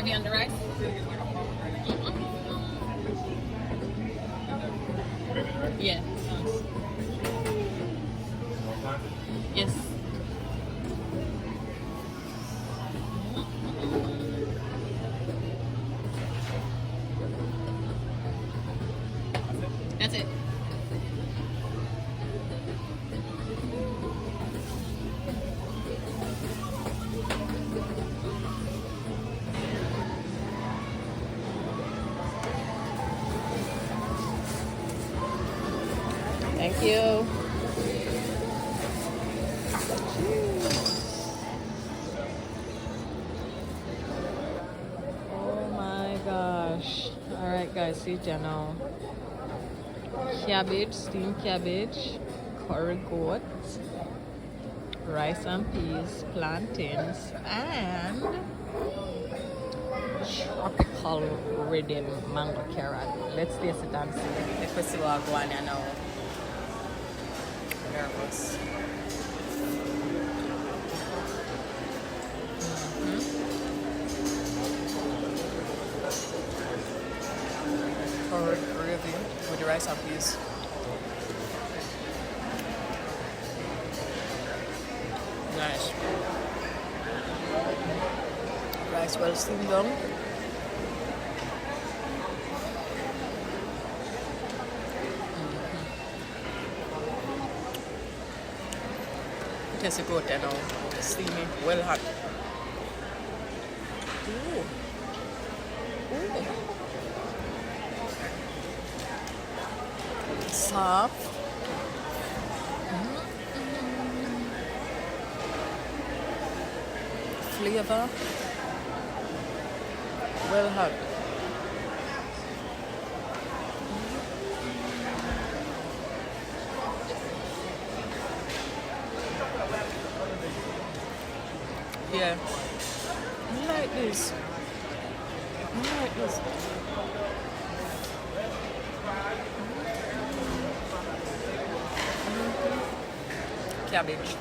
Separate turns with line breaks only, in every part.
gravy on the rice? Yeah. Yes. That's it. Thank you. Oh my gosh. Alright guys, see it now. Cabbage, steamed cabbage, curry goat, rice and peas, plantains, and tropical rhythm mango carrot. Let's taste it and see. Let's see what I go on now. Nervous. Curry gravy with the rice and peas. Nice. Rice well steamed down. Tastes good, you know. Steamy, well hot. Ooh. Ooh. Soft. Flavor. Well hot. Yeah. I like this. I like this. Cabbage.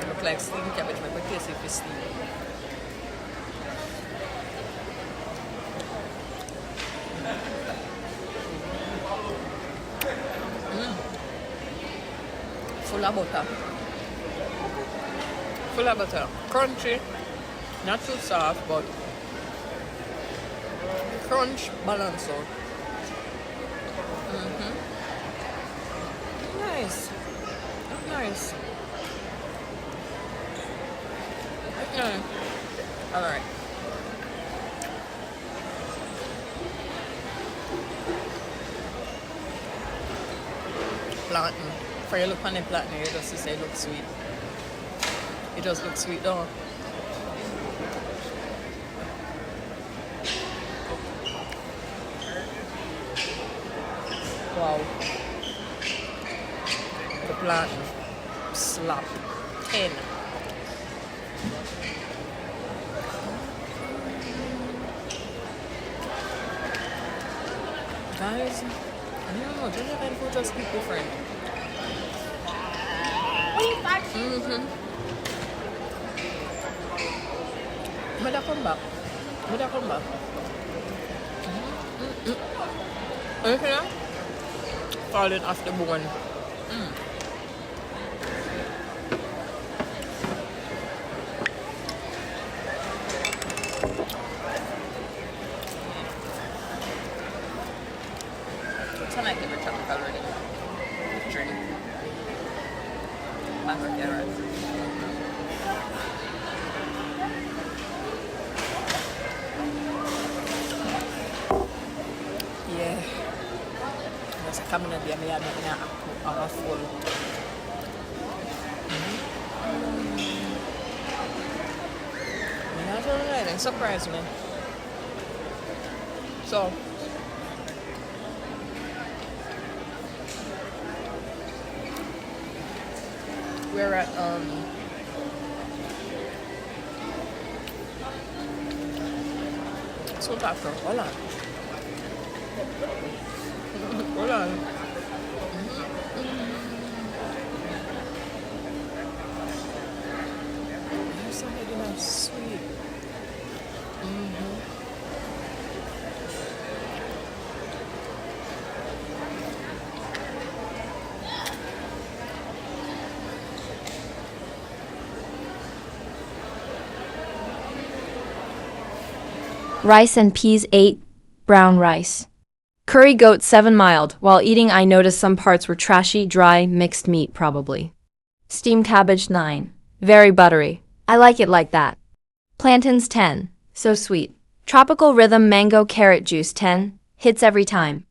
Look like steamed cabbage, but taste if it's steamed. Full of butter. Full of butter. Crunchy. Not too soft, but crunch balance out. Nice. Nice. Nice. Alright. Plantain. For you look on the plantain, you just say it looks sweet. It does look sweet though. Wow. The plantain slap 10. Guys, I don't know, Jamaican food just keep different. Mada come back. Okay, falling off the bone. Tonight they were tropical already. Drink. Mango carrot. Yeah. Nasa kami na diyan may ano na ako full. That's all right. It surprised me. So we're at so after hold on. There's something that's sweet.
Rice and peas 8. Brown rice. Curry goat 7. Mild. While eating I noticed some parts were trashy, dry, mixed meat probably. Steamed cabbage 9. Very buttery. I like it like that. Plantains 10. So sweet. Tropical rhythm mango carrot juice 10. Hits every time.